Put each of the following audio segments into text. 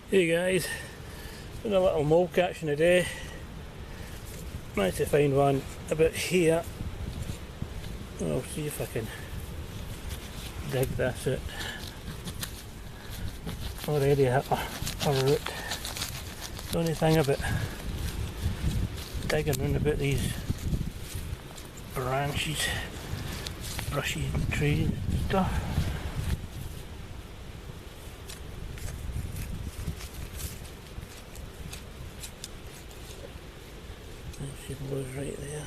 Hey guys, doing a little mole catching today. Managed to find one about here. I'll see if I can dig this out. Already hit a root. The only thing about digging round about these branches, brushy trees and stuff. She blows right there.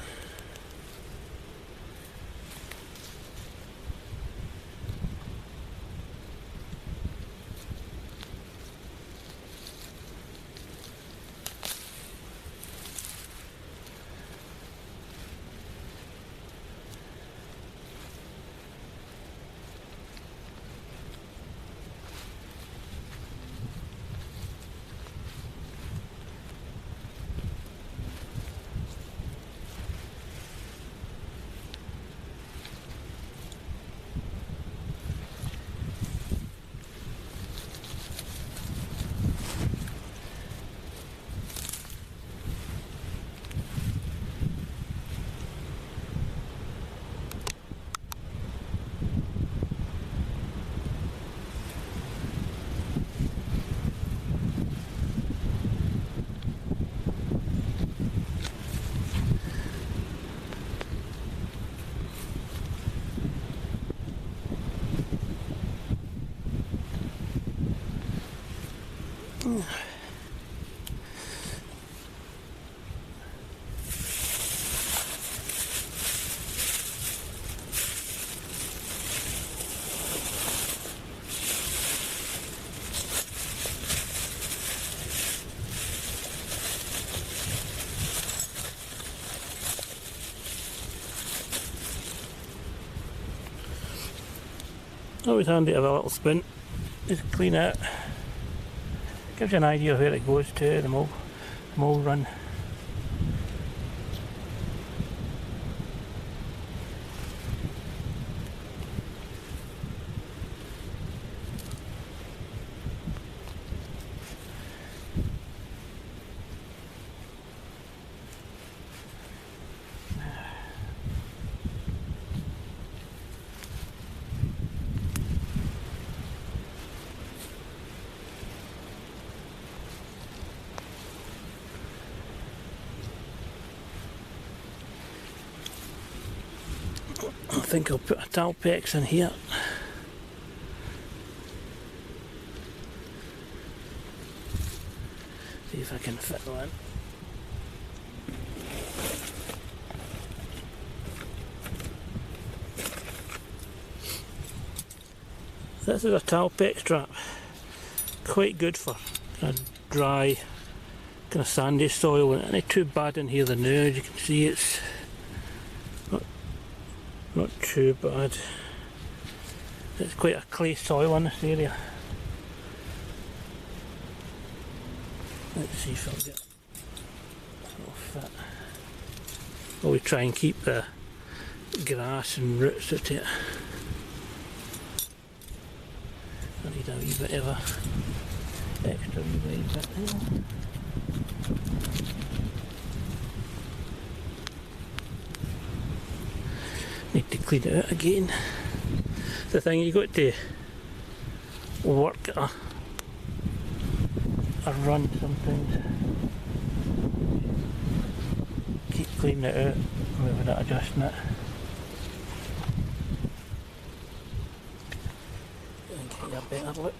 Always handy to have a little spin, just clean it. Gives you an idea of where it goes to, the mole run. I think I'll put a Talpex in here. See if I can fit one. This is a Talpex trap. Quite good for kind of dry, kind of sandy soil. And it ain't too bad in here now. As you can see, it's not too bad. It's quite a clay soil in this area. Let's see if I'll get it. It'll fit. Always try and keep the grass and roots out of it. I need a wee bit of a extra wee bit there. Need to clean it out again. The thing, you got to work at a run sometimes. Keep cleaning it out without adjusting it. And get you a better look.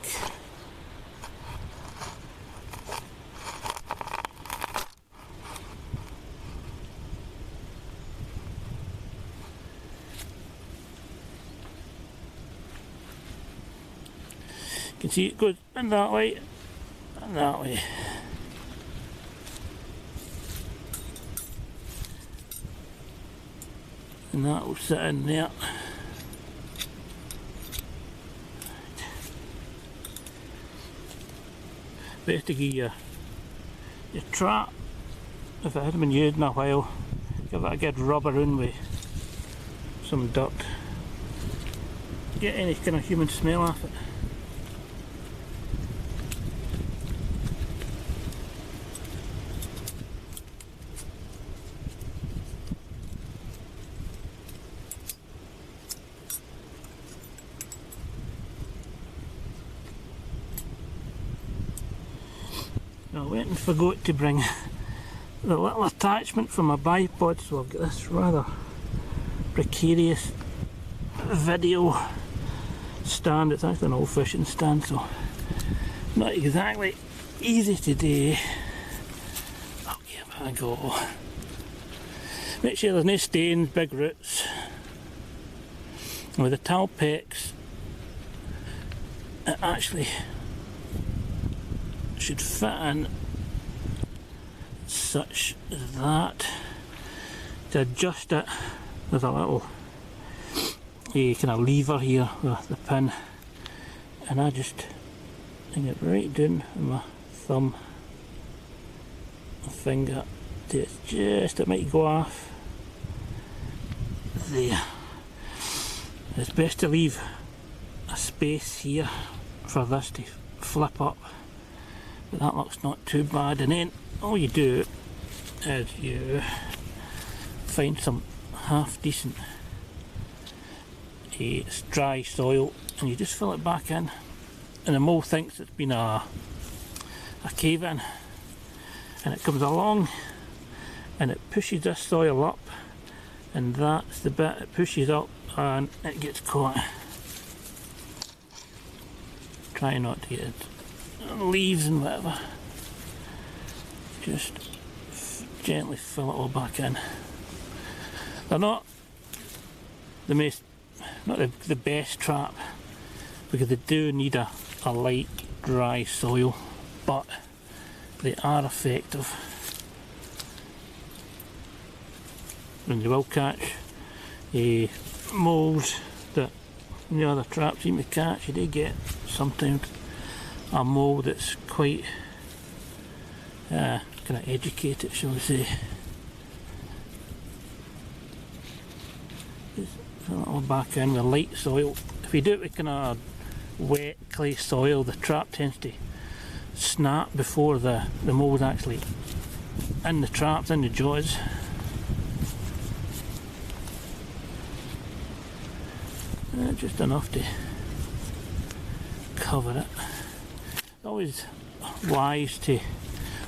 You can see it goes in that way and that way. And that will sit in there. Best to give your trap, if it hasn't been used in a while, give it a good rub around with some dirt. Get any kind of human smell off it. I went and forgot to bring the little attachment for my bipod, so I've got this rather precarious video stand. It's actually an old fishing stand, so not exactly easy to do. I'll give it a go. Make sure there's no stains, big roots. With the Talpex, it actually should fit in such as that. To adjust it, there's a little kind of lever here with the pin, and I just bring it right down with my thumb and finger to just, it might go off there. It's best to leave a space here for this to flip up, but that looks not too bad. And then all you do is you find some half decent dry soil and you just fill it back in, and the mole thinks it's been a cave in, and it comes along and it pushes this soil up, and that's the bit it pushes up and it gets caught. Try not to get it leaves and whatever. Just gently fill it all back in. They're not the best trap, because they do need a light dry soil, but they are effective and they will catch moles that the other traps seem to catch. You do get sometimes a mole that's quite kind of educated, shall we say. Just fill it all back in with light soil. If you do it with kind of wet clay soil, the trap tends to snap before the mole's actually in the traps, in the jaws. Just enough to cover it. It's always wise to,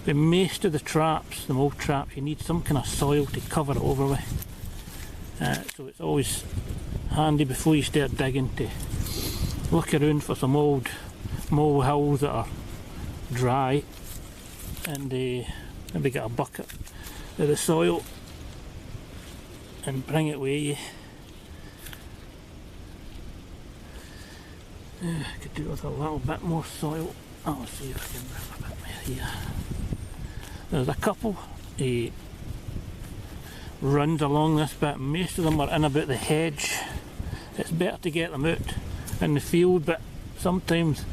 with most of the traps, the mole traps, you need some kind of soil to cover it over with. So it's always handy before you start digging to look around for some old mole hills that are dry, and maybe get a bucket of the soil and bring it with you. I could do with a little bit more soil. I'll see if I can bring a bit more here. There's a couple runs along this bit. Most of them are in about the hedge. It's better to get them out in the field, but sometimes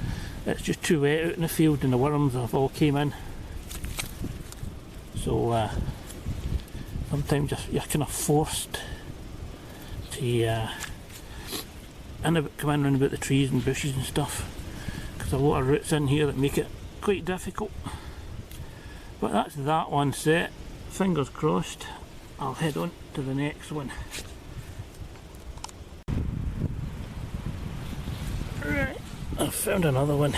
it's just too wet out in the field and the worms have all came in. So sometimes you're kind of forced to come in round about the trees and bushes and stuff, because there's a lot of roots in here that make it quite difficult. But that's that one set. Fingers crossed. I'll head on to the next one. Right, I've found another one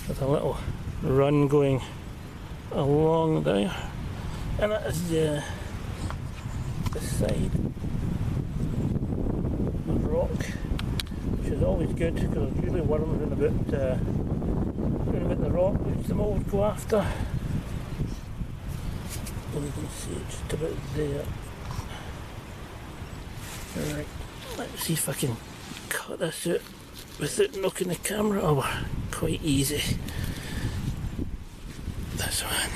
with a little run going along there, and that is the side of rock, which is always good because there's usually worms in about the rock which the mole would go after. And you can see it just about there. Right, let's see if I can cut this out without knocking the camera over. Quite easy. This one.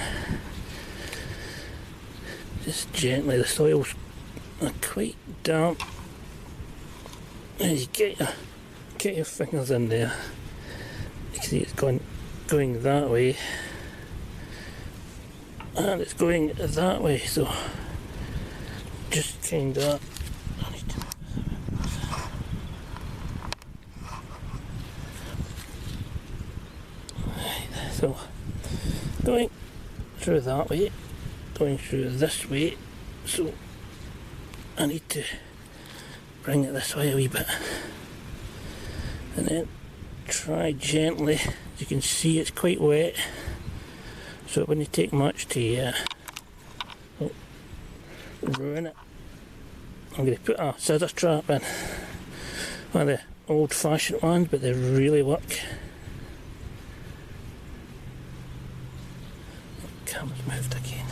Just gently, the soil's quite damp. As you get your fingers in there, you can see it's going that way, and it's going that way, so just kind of so going through that way, going through this way, so I need to bring it this way a wee bit, and then try gently. As you can see, it's quite wet, so it wouldn't take much to ruin it. I'm going to put a scissor trap in, one of the old fashioned ones, but they really work. Camera's moved again.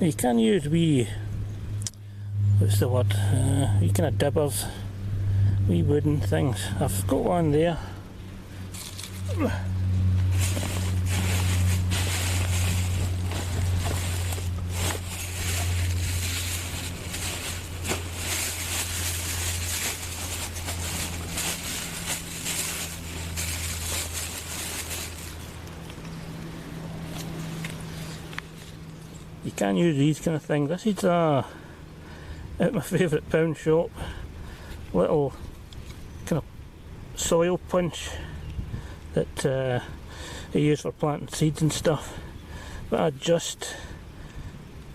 You can use what's the word, wee kind of dibbers, wee wooden things. I've got one there. You can use these kind of things. This is at my favourite pound shop, little kind of soil punch that they use for planting seeds and stuff. But I just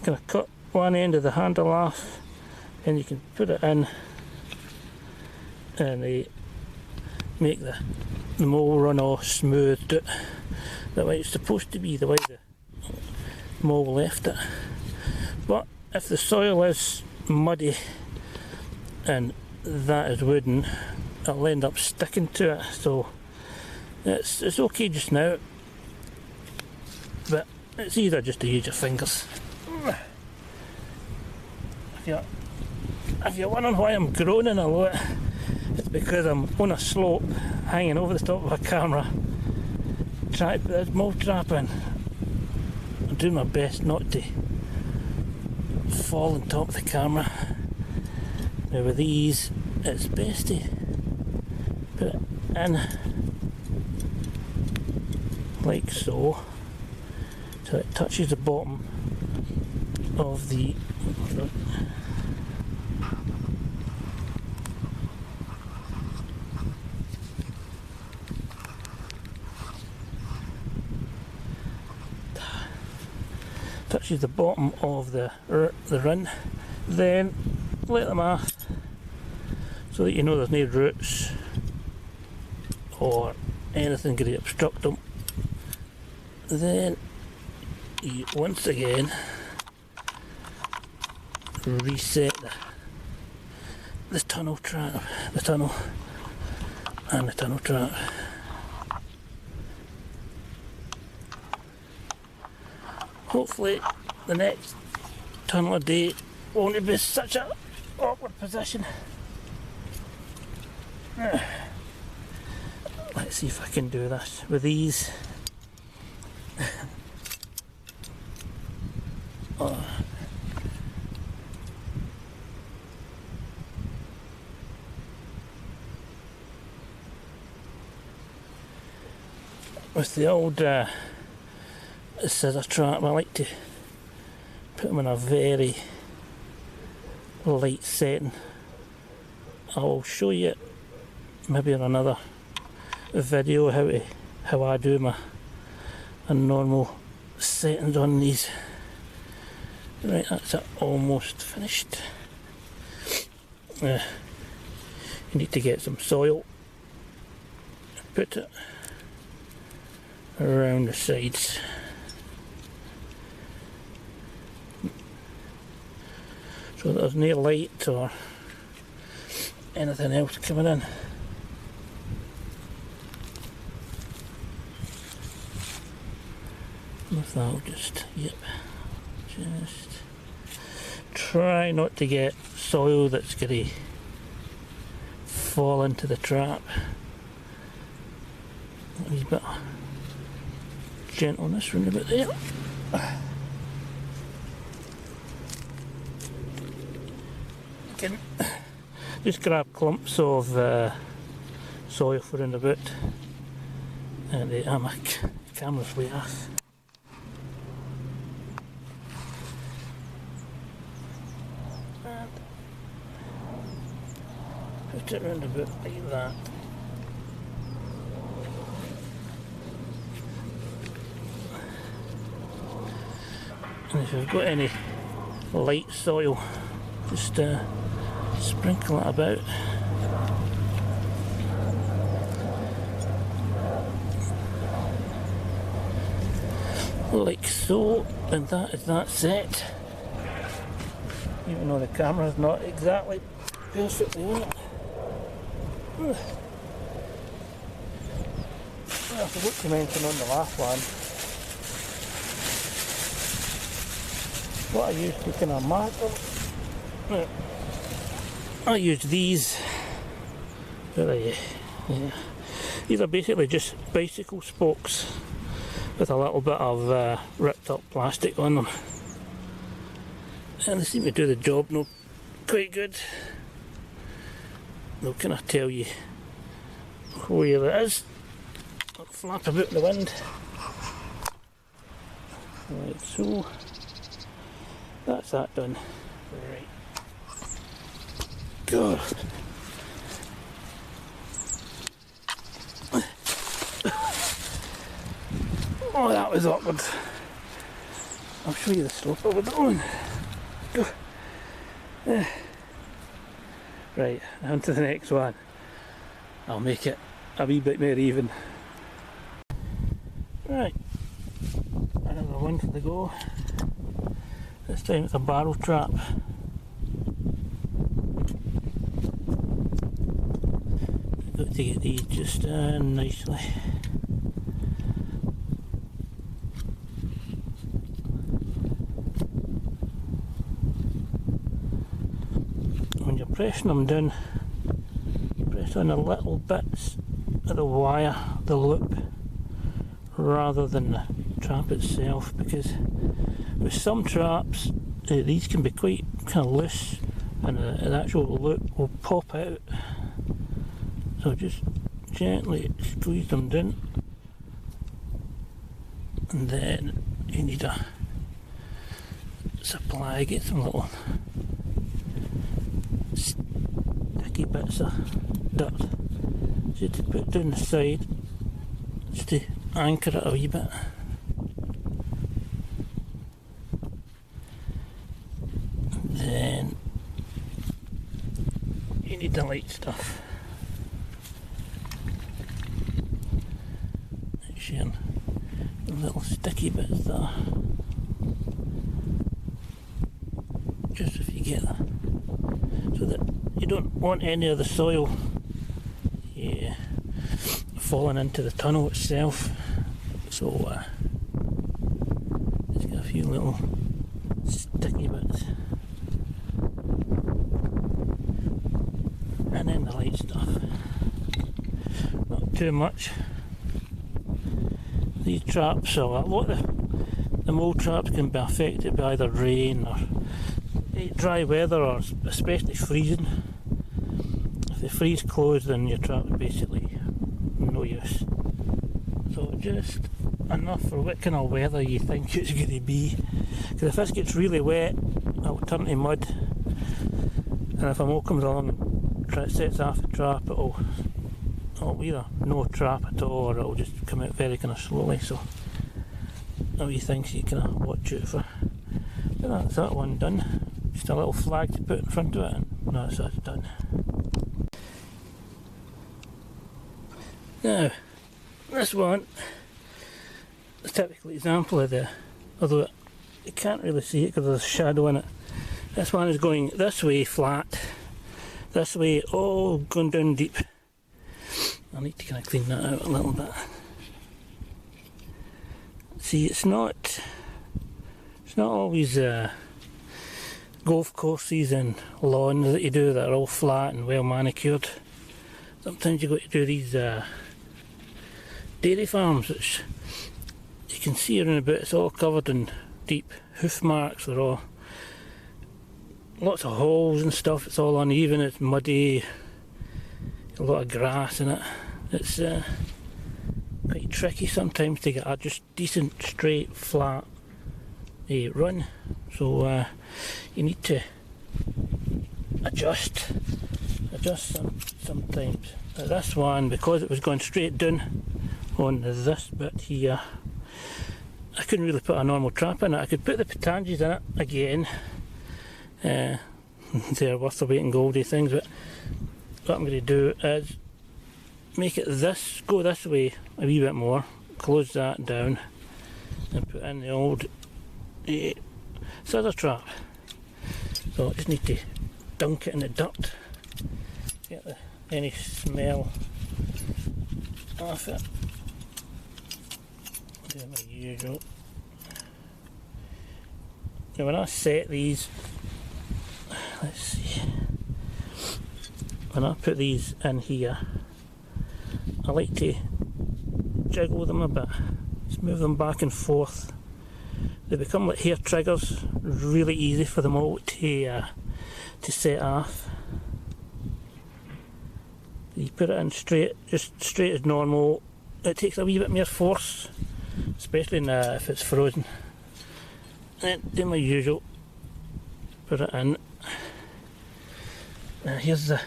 kind of cut one end of the handle off, and you can put it in, and they make the mow run all smoothed out the way it's supposed to be, the way the mow left it. But if the soil is muddy and that is wooden, it'll end up sticking to it, so it's okay just now, but it's easier just to use your fingers. If you're wondering why I'm groaning a lot, it's because I'm on a slope hanging over the top of a camera trying to put this mow trap in. I'm doing my best not to fall on top of the camera. Now with these, it's best to put it in like so, so it touches the bottom of the run, then let them off so that you know there's no roots or anything going to obstruct them. Then you once again reset the tunnel trap, the tunnel and the tunnel trap. Hopefully the next tunnel a day won't be such an awkward position. Let's see if I can do this with these. With the old scissor trap, I like to put them in a very light setting. I will show you maybe in another video how I do my normal settings on these. Right, that's it, almost finished. You need to get some soil, put it around the sides. So there's no light or anything else coming in. With that, I'll just try not to get soil that's going to fall into the trap. A wee bit of gentleness round about there. You can just grab clumps of soil for round about, and my camera's way off. And put it round about like that. And if you've got any light soil, just sprinkle it about. Like so, and that is that set. Even though the camera's not exactly perfectly on it. I forgot to mention on the last one what I used to kind of marker. I used these. Yeah. These are basically just bicycle spokes with a little bit of ripped up plastic on them, and they seem to do the job quite good. They'll kind of tell you where it is. It'll flap about in the wind. Right, so that's that done. Right. God. Oh, that was awkward. I'll show you the slope of it on. Right, on to the next one. I'll make it a wee bit more even. Right, another one for the go. This time it's a barrel trap. I've got to get these just nicely. When you're pressing them down, press on the little bits of the wire, the loop, rather than the trap itself, because with some traps these can be quite kind of loose and the actual loop will pop out, so just gently squeeze them down, and then you need a supply, get some little sticky bits of dirt just to put down the side, just to anchor it a wee bit. Then you need the light stuff. Sharing the little sticky bits there, just if you get that, so that you don't want any of the soil falling into the tunnel itself. So just got a few little sticky bits, and then the light stuff. Not too much. These traps, a lot of the mold traps can be affected by either rain or dry weather, or especially freezing. If they freeze closed, then your trap is basically no use. So just enough for what kind of weather you think it's going to be, because if this gets really wet it'll turn to mud, and if a mold comes along and sets off the trap, it'll either no trap at all, or it'll just come out very kind of slowly. So all you things you kind of watch out for. But that's that one done. Just a little flag to put in front of it, and that's done. Now, this one is a typical example of although you can't really see it because there's a shadow in it. This one is going this way flat, this way all going down deep. I need to kind of clean that out a little bit. See, it's not always golf courses and lawns that you do that are all flat and well manicured. Sometimes you've got to do these dairy farms, which you can see around about. It's all covered in deep hoof marks. They're all lots of holes and stuff. It's all uneven, it's muddy, a lot of grass in it. It's quite tricky sometimes to get a just decent straight flat run, so you need to adjust sometimes. This one, because it was going straight down on this bit here, I couldn't really put a normal trap in it. I could put the petanges in it again. They're worth the weight in gold, these things, but what I'm going to do is make it go this way a wee bit more, close that down, and put in the old scissor trap. So I just need to dunk it in the dirt, get any smell off it. Do my usual. Now when I set these, let's see, when I put these in here, I like to jiggle them a bit, just move them back and forth. They become like hair triggers, really easy for them all to set off. You put it in straight, just straight as normal. It takes a wee bit more force, especially if it's frozen. And then do my usual, put it in. Now here's the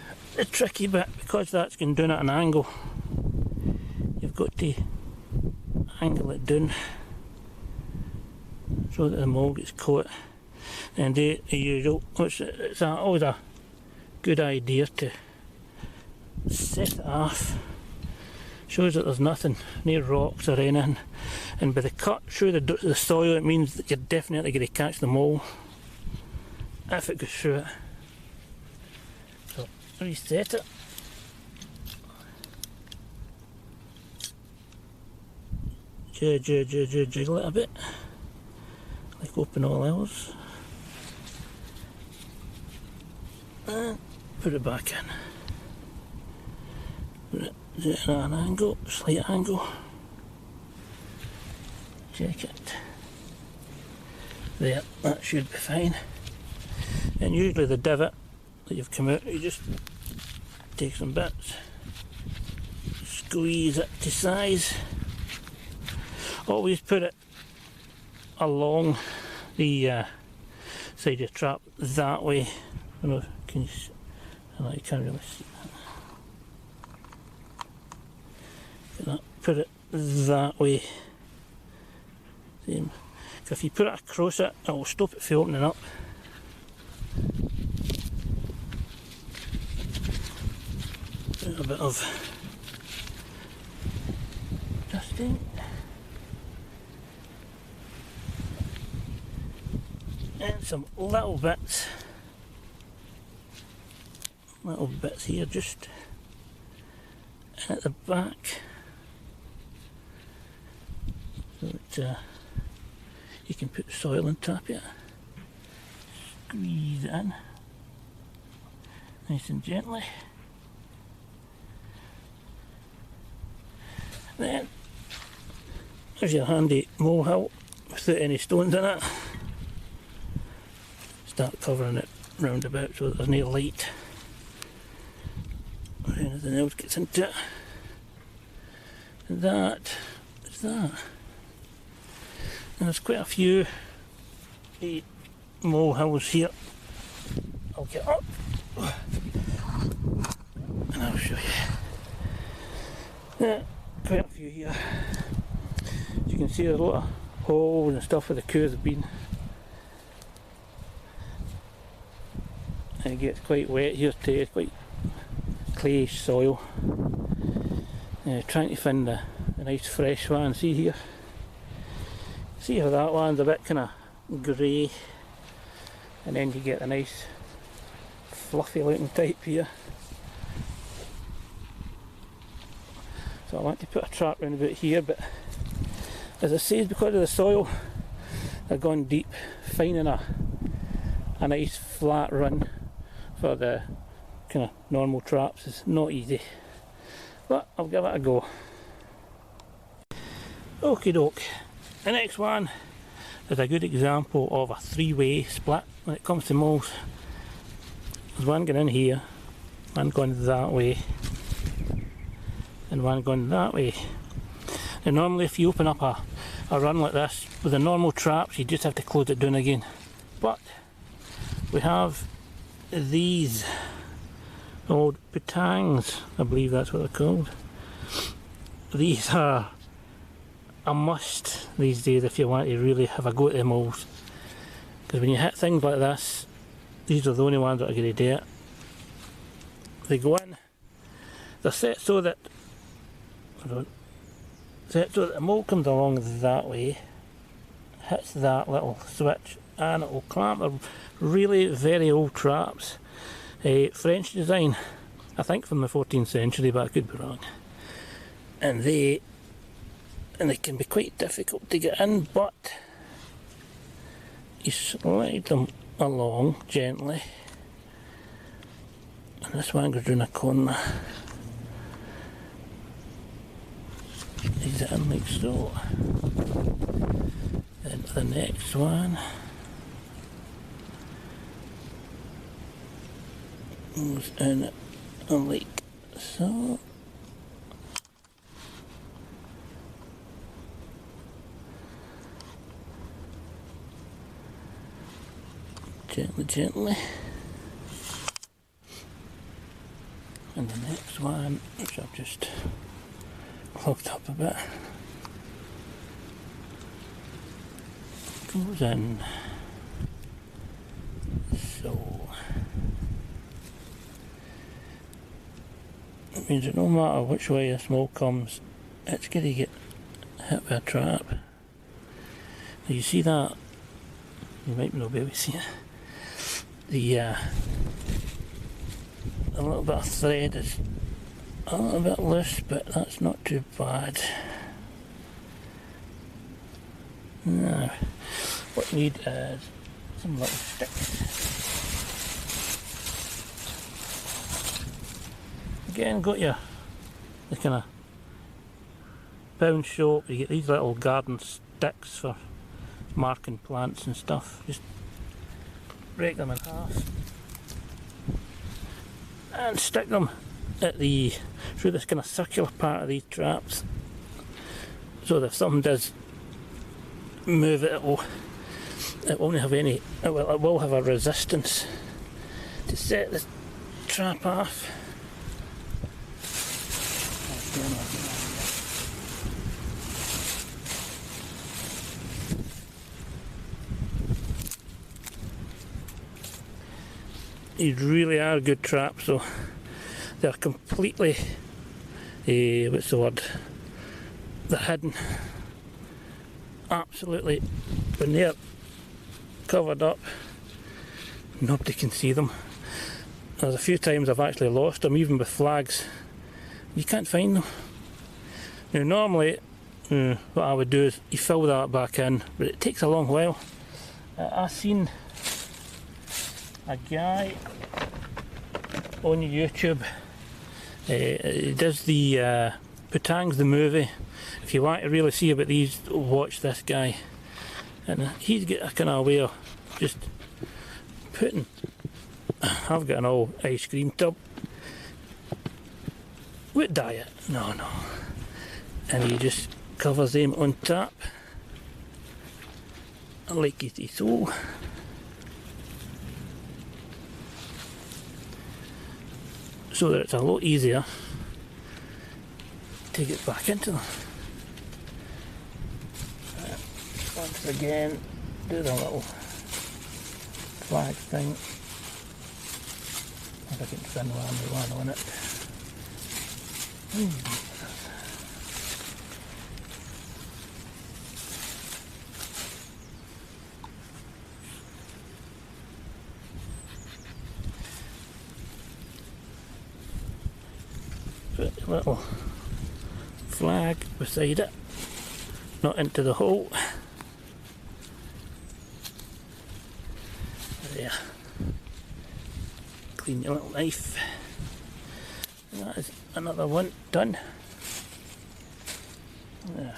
tricky bit, because that's going down at an angle. You've got to angle it down so that the mould gets caught, and do the usual, which it's always a good idea to set it off. Shows that there's nothing near rocks or anything, and by the cut through the soil, it means that you're definitely going to catch the mould if it goes through it. So reset it. Jiggle it a bit, like open all else, and put it back in. Put it at an angle, slight angle. Check it. There, that should be fine. And usually the divot that you've come out, you just take some bits, squeeze it to size. Always put it along the side of the trap that way. I don't know, can you see? Oh, you can't really see that. Put it that way. Same. If you put it across it, it will stop it from opening up. A bit of adjusting. And some little bits here just at the back, so that you can put soil and tap it. Squeeze it in nice and gently. Then there's your handy molehill without any stones in it. Start covering it round about so that there's no light or anything else gets into it. And that is that. And there's quite a few molehills here. I'll get up and I'll show you. Yeah, quite a few here. As you can see, there's a lot of holes and stuff where the coos have been. And it gets quite wet here too, it's quite clayish soil. Trying to find a nice fresh one. See here? See how that one's a bit kind of grey, and then you get a nice fluffy looking type here. So I want to put a trap round about here, but as I say, because of the soil, they're gone deep. Finding a nice flat run for the kind of normal traps is not easy, but I'll give it a go. Okie doke, the next one is a good example of a three-way split when it comes to moles. There's one going in here, one going that way, and one going that way. And normally if you open up a run like this with the normal traps, you just have to close it down again. But we have these old petangs, I believe that's what they're called. These are a must these days if you want to really have a go at the moles. Because when you hit things like this, these are the only ones that are going to do it. They go in, they're set so that the mole comes along that way, hits that little switch, and it will clamp. They're really very old traps. French design, I think from the 14th century, but I could be wrong. And they can be quite difficult to get in, but you slide them along gently, and this one goes round a corner. Ease it in like so. Then the next one goes in like so. Gently, gently. And the next one, which I've just clogged up a bit, goes in so. It means that no matter which way a mole comes, it's going to get hit by a trap. Now you see that? You might not be able to see it. A little bit of thread is a little bit loose, but that's not too bad. Now, what you need is some little sticks. Again, got the kind of pound shop. You get these little garden sticks for marking plants and stuff. Just break them in half and stick them at through this kind of circular part of these traps, so that if something does move it, it won't have any. It will have a resistance to set the trap off. These really are good traps, so they're completely, what's the word, they're hidden. Absolutely, when they're covered up, nobody can see them. There's a few times I've actually lost them, even with flags. You can't find them. Now normally, what I would do is you fill that back in, but it takes a long while. I've seen a guy on YouTube, he does the Putangs the movie. If you want to really see about these, watch this guy. And he's got a kind of way of just putting, I've got an old ice cream tub. What diet? No. And he just covers them on top, like it is so. So that it's a lot easier to get back into them. Once again, do the little flag thing. If I can spin one on it. Put a little flag beside it, not into the hole. There. Clean your little knife. And that is another one done. There.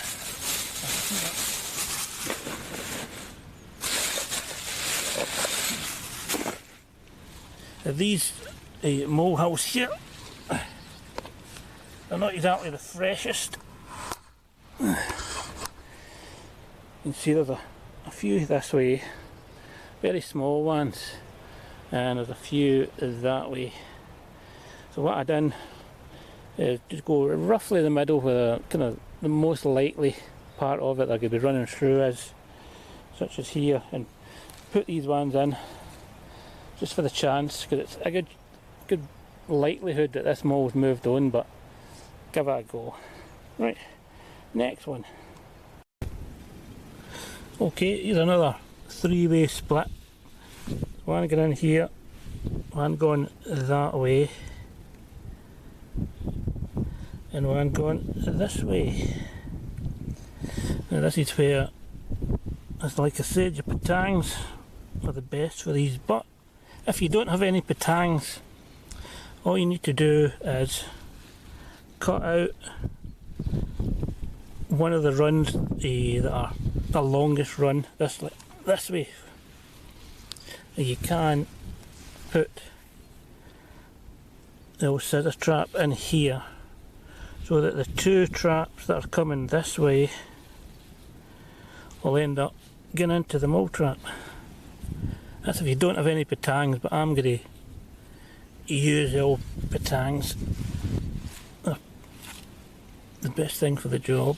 These mole house here, they're not exactly the freshest. You can see there's a few this way, very small ones, and there's a few that way. So what I done is just go roughly the middle where kind of the most likely part of it they're going to be running through, as such as here, and put these ones in just for the chance, because it's a good likelihood that this mole's moved on, but give it a go. Right, next one. Okay, here's another three-way split. One going in here, one going that way, and one going this way. Now this is where, as like I said, your patangs are the best for these, but if you don't have any patangs, all you need to do is cut out one of the runs that are the longest run, this way. You can put the old scissor trap in here, so that the two traps that are coming this way will end up getting into the mole trap. That's if you don't have any patangs, but I'm going to use the old patangs. They're the best thing for the job.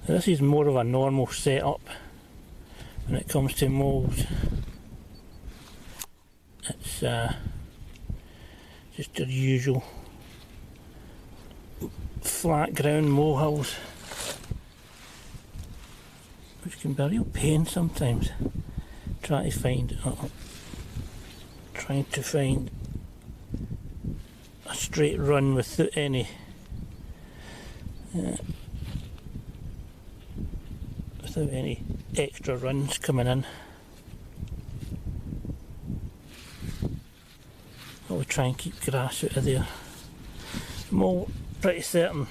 Now, this is more of a normal setup when it comes to moles. It's just your usual flat ground molehills, which can be a real pain sometimes. Trying to find a straight run without any extra runs coming in. Always try and keep grass out of there. Mole, pretty certain,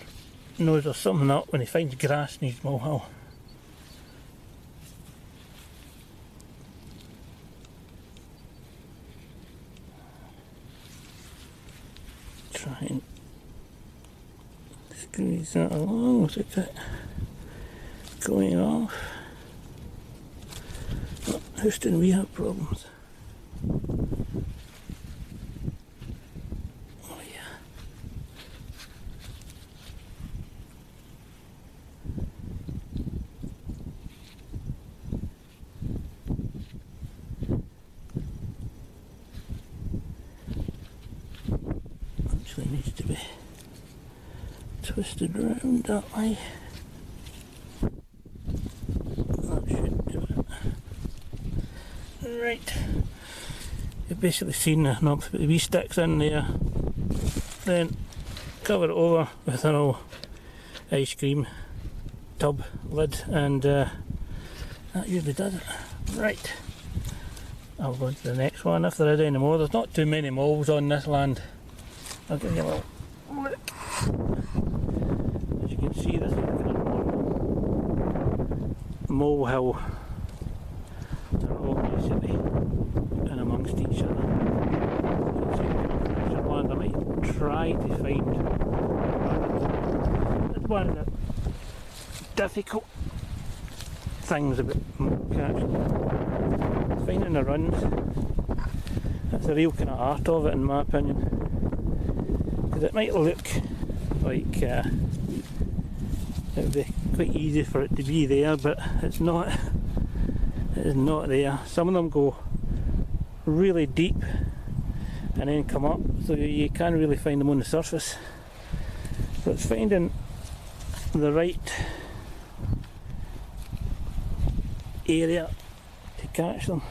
knows there's something up when he finds grass in his molehill. Try and squeeze that along without it going off. Oh, Houston, we have problems. Oh yeah. Actually needs to be twisted around that way. That should do it. Right. You've basically seen the knobs, put the wee sticks in there, then cover it over with an old ice cream tub lid, and that usually does it. Right. I'll go on to the next one if there is any more. There's not too many moles on this land. I'll give you a little look. As you can see, this is a normal molehill. They're all basically in amongst each other. I might try to find one of the difficult things about mole catching. Finding the runs. That's the real kind of art of it, in my opinion. Because it might look like it would be quite easy for it to be there, but it's not. It is not there. Some of them go really deep and then come up, so you can't really find them on the surface. So it's finding the right area to catch them.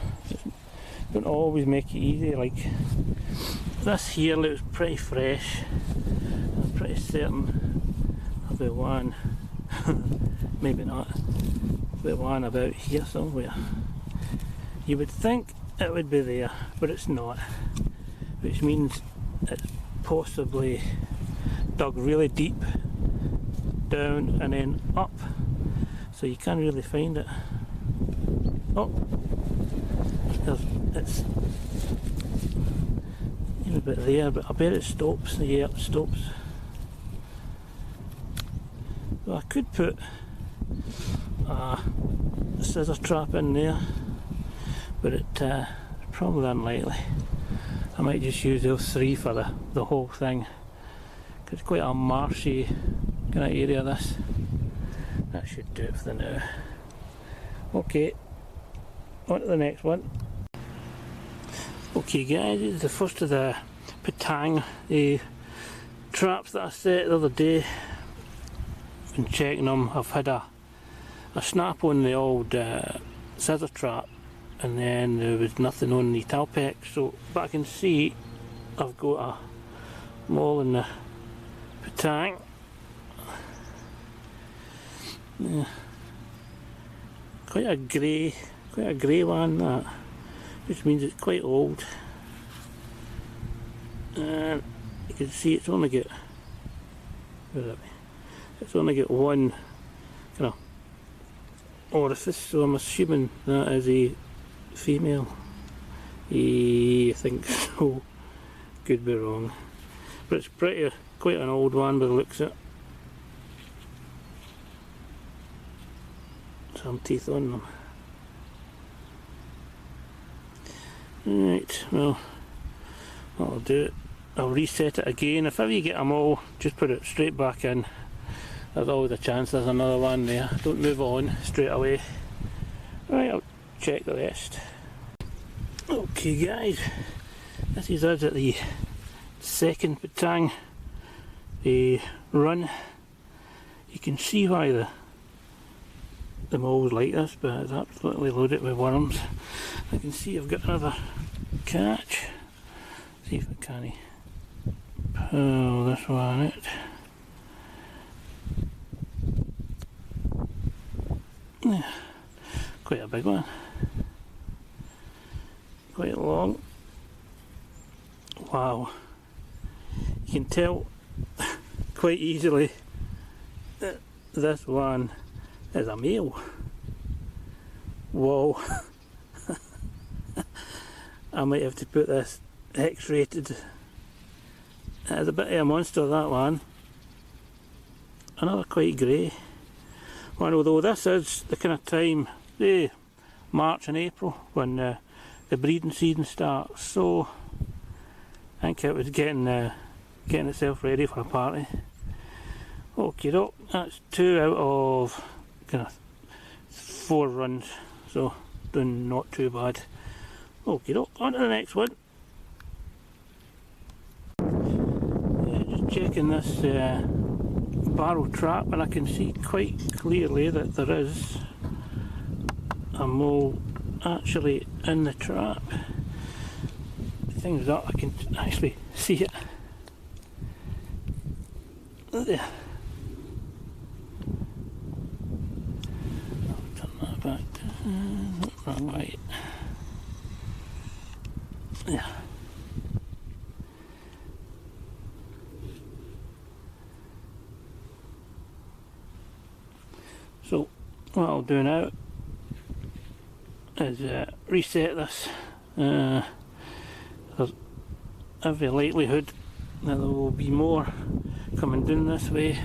Don't always make it easy. Like this here looks pretty fresh. I'm pretty certain there'll be one, maybe not, there'll be one about here somewhere. You would think it would be there, but it's not, which means it's possibly dug really deep down and then up, so you can't really find it. Oh, it's a bit there, but I bet it stops. Yeah, it stops. So I could put a scissor trap in there, but it's probably unlikely. I might just use those three for the whole thing, because it's quite a marshy kind of area, this. that should do it for the now. Okay, on to the next one. Okay guys, this is the first of the petang traps that I set the other day. Been checking them. I've had a snap on the old scissor trap, and then there was nothing on the Talpex, so but I can see I've got a mole in the petang. Yeah. Quite a grey one, that, which means it's quite old. And you can see it's only got, it's only got one kind of orifice, so I'm assuming that is a female. I think so. Could be wrong, but it's quite an old one by the looks of it. Some teeth on them. Right, well, what I'll do, I'll reset it again. If ever you get them all, just put it straight back in. There's always a chance there's another one there. Don't move on straight away. Right, I'll check the rest. Okay guys, this is us at the second petang run. You can see why the mole's like this, but it's absolutely loaded with worms. I can see I've got another catch. See if I can pull this one out. Yeah, quite a big one. Quite long. Wow. You can tell quite easily that this one is a male. Whoa. I might have to put this X-rated. It's a bit of a monster, that one. Another quite grey one, although this is the kind of time, March and April, when the breeding season starts, so I think it was getting itself ready for a party. Okay, doke, that's 2 out of kind of 4 runs, so doing not too bad. Okay, doke, on to the next one. Yeah, just checking this barrel trap, and I can see quite clearly that there is a mole actually in the trap. The thing is that I can actually see it there. I'll turn that back, not wrong way. Yeah. So what I'll do now is reset this. There's every likelihood that there will be more coming down this way,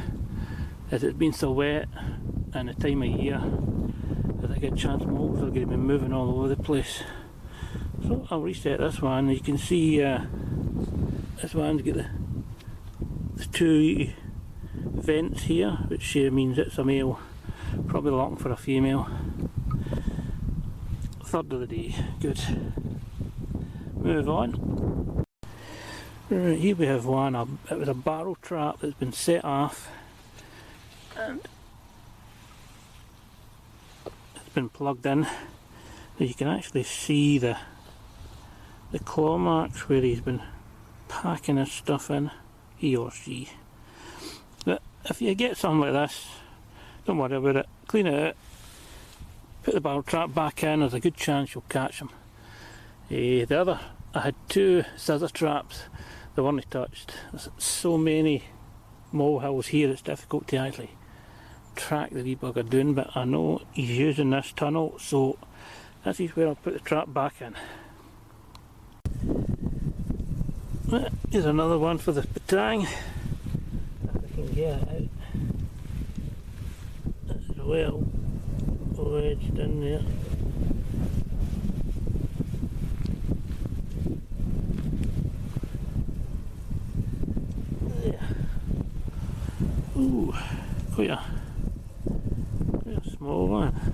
as it's been so wet and the time of year that I get chance moles are going to be moving all over the place. So I'll reset this one. You can see this one's got the 2 vents here, which means it's a male. Probably looking for a female. Third of the day, good. Move on. Right, here we have one. It was a barrel trap that's been set off, and it's been plugged in. You can actually see the claw marks where he's been packing his stuff in, he or she. But if you get something like this, don't worry about it. Clean it out, put the barrel trap back in. There's a good chance you'll catch them. The other, I had 2 scissor traps, they weren't touched. There's so many molehills here, it's difficult to actually track the wee bugger down, but I know he's using this tunnel, so this is where I'll put the trap back in. Here's another one for the petang. If I can get it out. That's well wedged in there. There. Ooh, quite small one.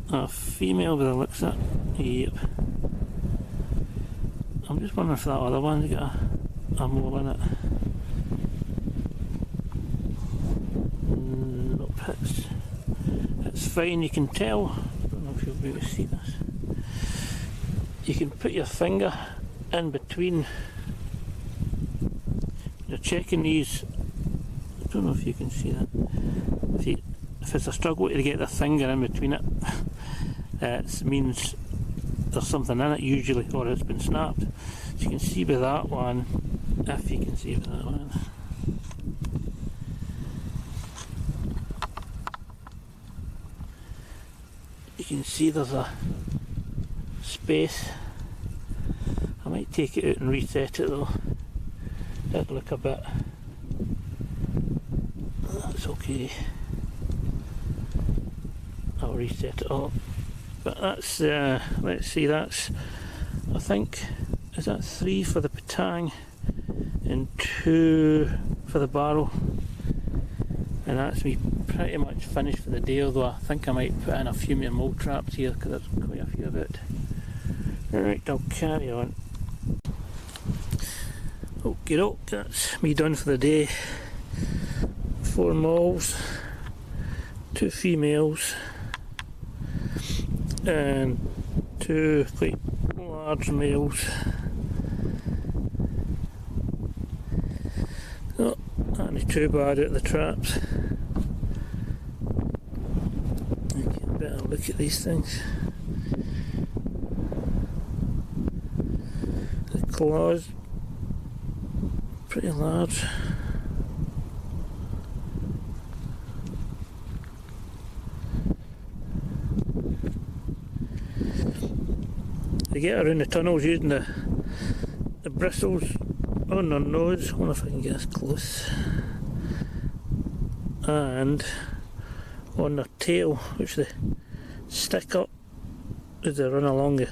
A female by the looks of it. Yep. I'm just wondering if that other one's got a mole in it. Nope, it's fine, you can tell. I don't know if you'll be able to see this. You can put your finger in between. You're checking these. I don't know if you can see that. If it's a struggle to get the finger in between it, it means there's something in it usually, or it's been snapped. So you can see by that one, if you can see by that one. You can see there's a space. I might take it out and reset it though. Did look a bit. That's okay. I'll reset it all. But that's, let's see, that's, I think, is that 3 for the patang and 2 for the barrel. And that's me pretty much finished for the day, although I think I might put in a few more mole traps here because there's quite a few of it. Right, I'll carry on. Okie doke, that's me done for the day. 4 moles, 2 females, and 2 quite large males. Oh, that ain't too bad at the traps. Get a better look at these things. The claws, pretty large. They get around the tunnels using the bristles on their nose. I wonder if I can get as close. And on their tail, which they stick up as they run along the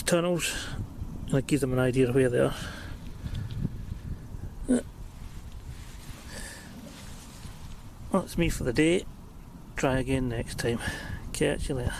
tunnels, and it gives them an idea of where they are. That's me for the day. Try again next time. Catch you later.